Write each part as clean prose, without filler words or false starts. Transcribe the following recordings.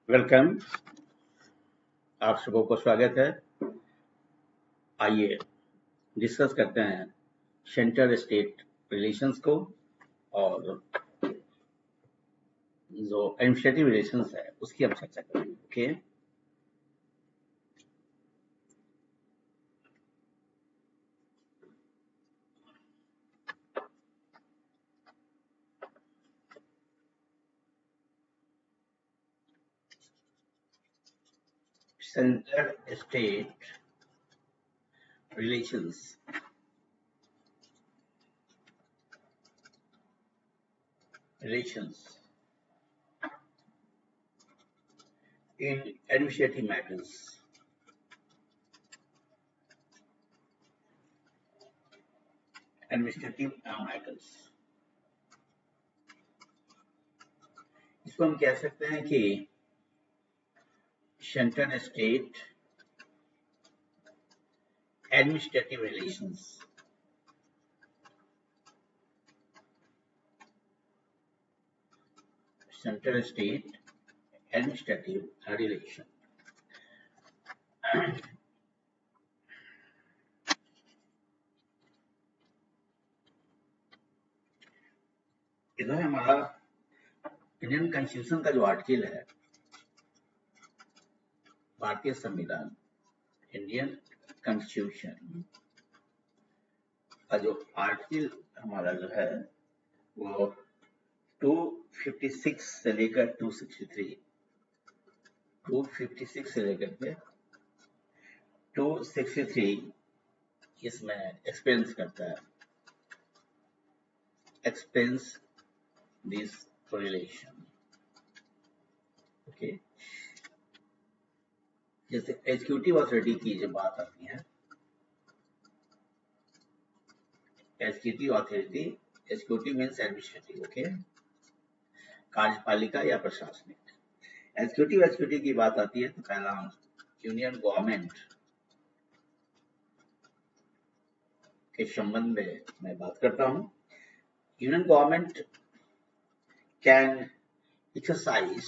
Welcome. आप सबों को स्वागत है। आइए डिस्कस करते हैं सेंटर स्टेट रिलेशंस को और जो एडमिनिस्ट्रेटिव रिलेशंस है उसकी हम चर्चा करेंगे। Okay, centre state relations in administrative matters. इसको हम कह सकते हैं कि centre state administrative relations. Centre state administrative relation. इधर हमारा इंडियन कॉन्स्टिट्यूशन का जो आर्टिकल है, भारतीय संविधान, इंडियन कॉन्स्टिट्यूशन का जो आर्टिकल हमारा जो है वो 256 से लेकर 263, 256 से लेकर के 263 इसमें एक्सपेंस करता है, एक्सपेंस दिस रिलेशन। ओके, जैसे एग्जीक्यूटिव अथॉरिटी की जब बात आती है, executive authority, executive means administrative, okay, कार्यपालिका या प्रशासनिक। एग्जीक्यूटिव की बात आती है तो पहला यूनियन गवर्नमेंट के संबंध में मैं बात करता हूं। Union government can exercise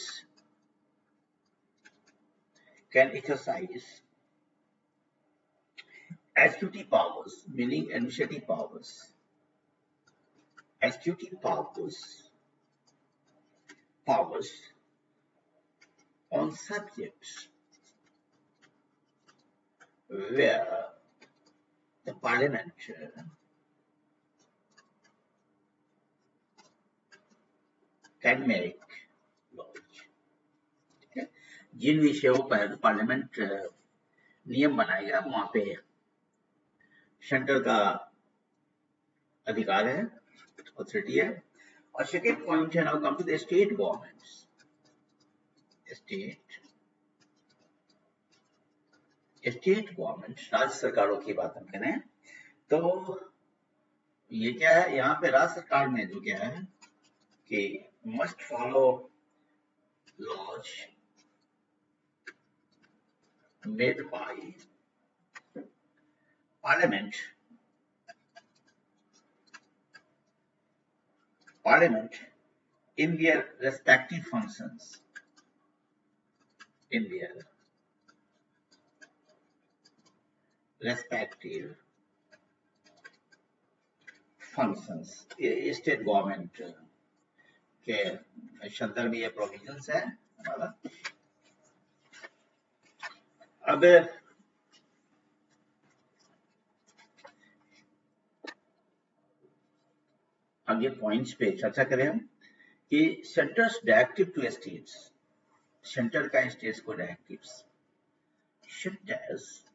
executive powers, meaning administrative powers, executive powers on subjects where the parliament can make laws। जिन विषयों पर पार्लियामेंट नियम बनाएगा वहां पे सेंटर का अधिकार है, अथॉरिटी है। और सेकेंड पॉइंट है, now come to the state governments. State government, राज्य सरकारों की बात हम करें तो ये क्या है, यहाँ पे राज्य सरकार में जो क्या है कि must follow laws made by parliament in their respective functions, state government के संदर्भ में ये प्रोविजंस है हमारा। अब आगे पॉइंट्स पे चर्चा करें हम कि centre's directive to states, centre का स्टेट्स को directives, centre's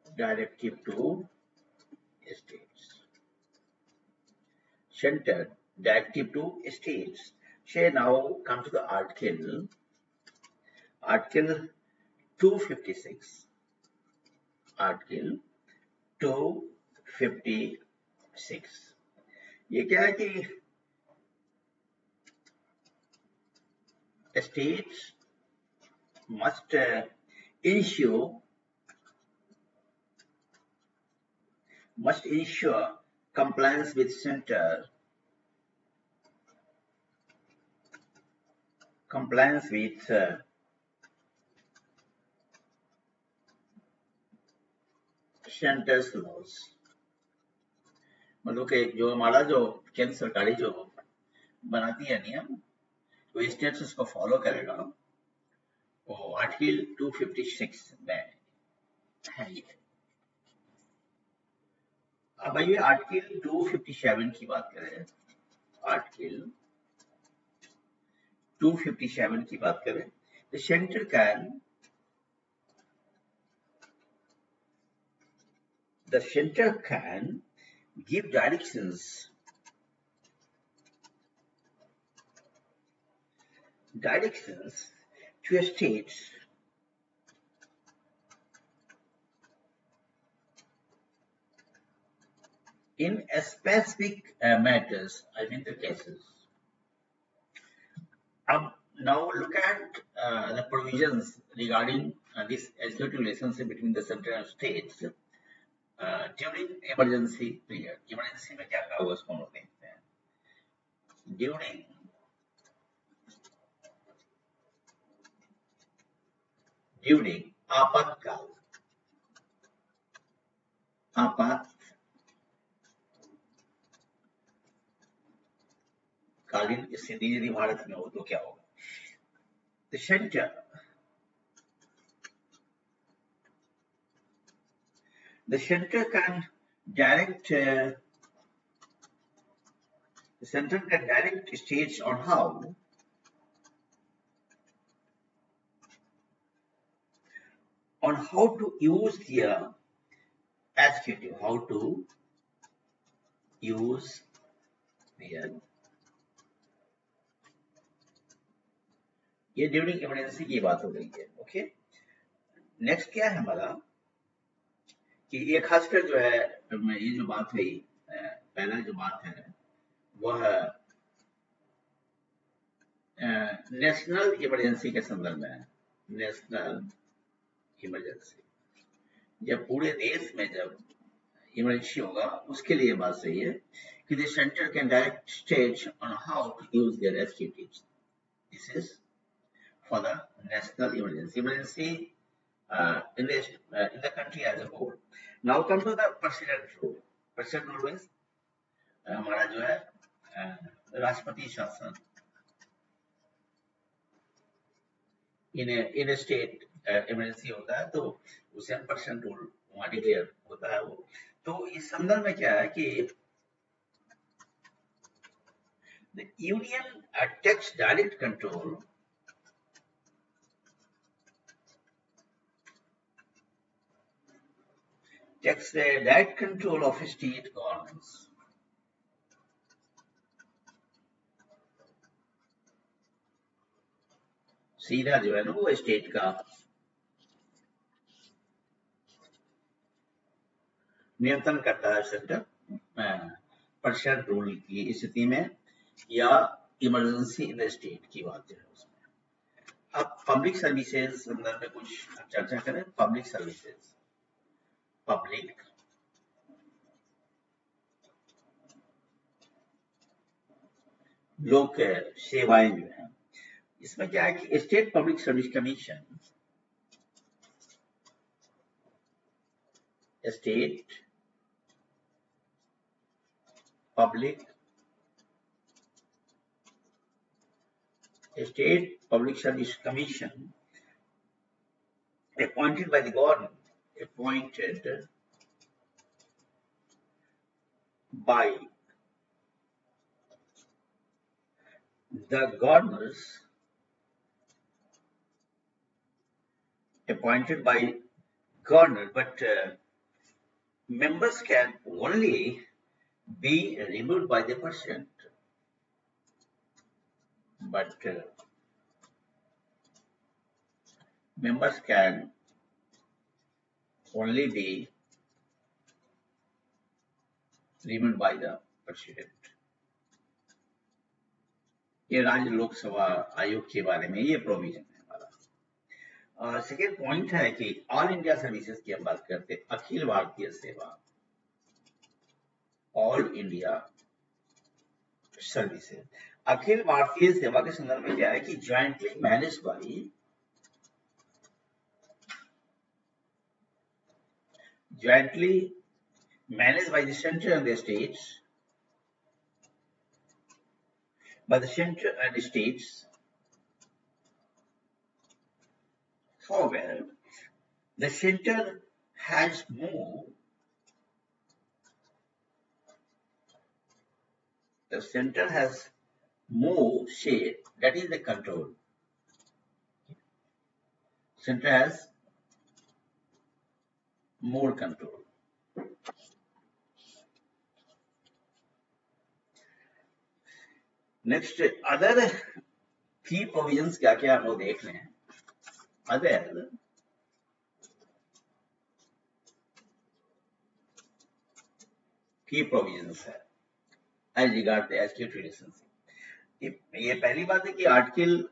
directive to states, center directive to states। Shall now come to the article 256, article 256। ये क्या है कि states must ensure compliance with center compliance with centre's laws, मतलब कि जो हमारा जो केंद्र सरकारी जो बनाती है नियम, तो स्टेट्स उसको फॉलो करेगा। वो आर्टिकल 256 में है ये। अब आइए आर्टिकल 257 की बात करें। आर्टिकल 257 की बात करें, the center can give directions to states in a specific matters, I mean the cases. Now look at the provisions regarding this executive relationship between the center and states during emergency period. Emergency में क्या क्या होगा उसको हम लोग देखते हैं। During आपातकाल, आपातकालीन स्थिति यदि भारत में हो तो क्या होगा। The center can direct states on how to use their executive, ये ड्यूरिंग इमरजेंसी की बात हो रही है। ओके, नेक्स्ट क्या है हमारा कि ये खासकर जो है ये जो बात हुई, पहला जो बात है वह नेशनल इमरजेंसी के संदर्भ में है। नेशनल इमरजेंसी, जब पूरे देश में जब इमरजेंसी होगा उसके लिए बात सही है कि the centre can direct states on how to use their activities. This is for the national emergency in the country as a whole. Now come to the president rule. President rule means हमारा जो है राष्ट्रपति शासन इन state emergency होता है तो उसे हम president rule वहाँ डिक्लेयर होता है वो। तो इस संदर्भ में क्या है कि the union takes direct control takes the direct control of state governments. सीधा जो है ना वो स्टेट का नियंत्रण करता है सेंटर परसेंट रूल की स्थिति में या इमरजेंसी इन द स्टेट की बात जो है उसमें। अब पब्लिक सर्विसेज संदर्भ में कुछ चर्चा करें। पब्लिक सर्विसेज, पब्लिक लोक सेवाएं जो है, इसमें क्या है कि state public service commission, state public service commission appointed by the government, appointed by the governors, appointed by governor, but members can only be removed by the president. But members can only be removed by the president. ये राज्य लोकसभा आयोग के बारे में ये provision है हमारा। Second point है कि ऑल इंडिया सर्विसेज की हम बात करते हैं, अखिल भारतीय सेवा, all India services. Akhil Bharatiya सेवा के संदर्भ में क्या है कि jointly manage by the center and the states, However, the center has more share, that is the control. Center has more control. Next, other key provisions क्या क्या हम लोग देख रहे हैं. Other key provisions है as regard the executive relationship. ये पहली बात है कि आर्टिकल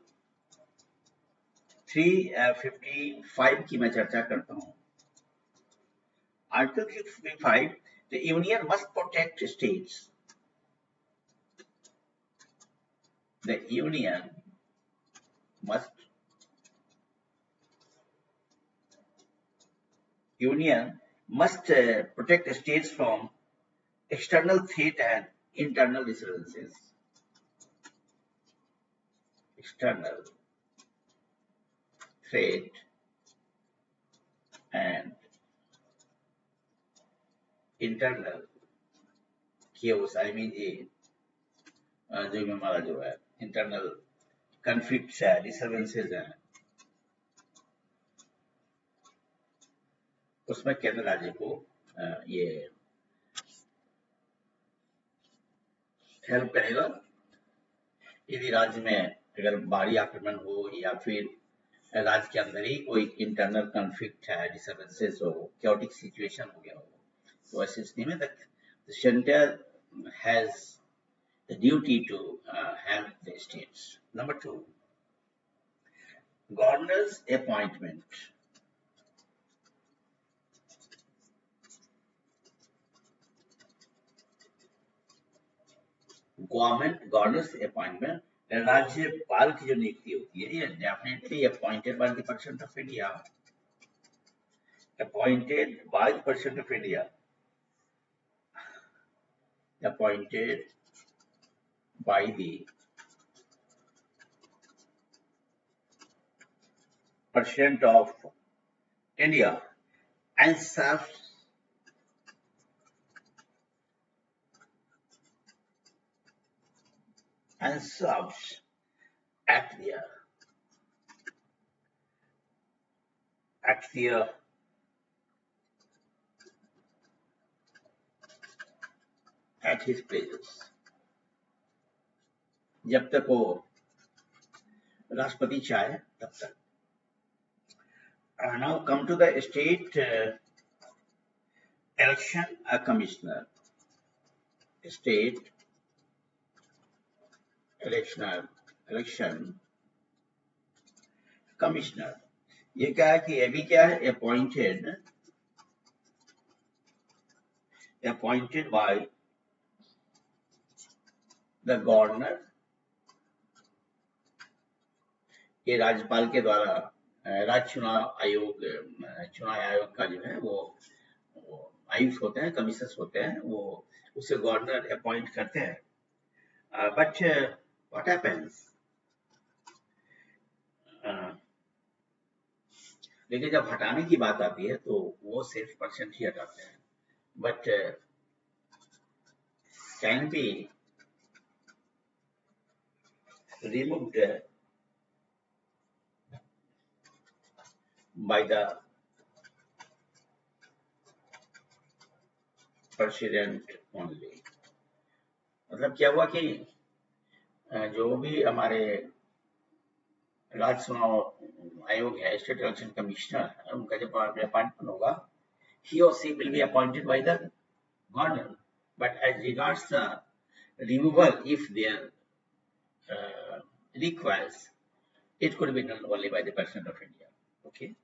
355 की मैं चर्चा करता हूँ. Article 355, the union must protect states. The union must protect states from external threat and internal disturbances. External threat and internal chaos. I mean जो हमारा जो है internal conflicts है, disturbances हैं, उसमें केंद्र राज्य को ये हेल्प करेगा. यदि राज्य में अगर बाहरी आक्रमण हो या फिर राज्य के अंदर ही कोई इंटरनल कॉन्फ्लिक्ट है, डिस्टर्बेंसेस हो, chaotic सिचुएशन हो गया हो, तो ऐसी स्थिति में the center has the duty to help the states. Number 2, governor's appointment. Governor's appointment, राज्यपाल की जो नियुक्ति होती है, ये definitely appointed by the President of India. Appointed by the President of India. Appointed by the President of India and serves at his places. जब तक वो राष्ट्रपति चाहे तब तक. Now come to the state election commissioner. State election commissioner. ये क्या है कि ये भी क्या है, appointed by the governor. ये राज्यपाल के द्वारा राज्य चुनाव आयोग का जो है वो आयुक्त होते हैं, कमिश्नर्स होते हैं, वो उसे गवर्नर अपॉइंट करते हैं. बट व्हाट हैपेंस, लेकिन जब हटाने की बात आती है तो वो सिर्फ परसेंट ही हटाते हैं. But can be removed by the president only. मतलब क्या हुआ कि जो भी हमारे राज्य चुनाव आयोग है, स्टेट इलेक्शन कमिश्नर, उनका जब अपॉइंटमेंट होगा, he or she will be appointed by the governor. But as regards the removal, if there requires, it could be done only by the President of India. Okay,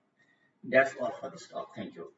that's all for this talk. Thank you.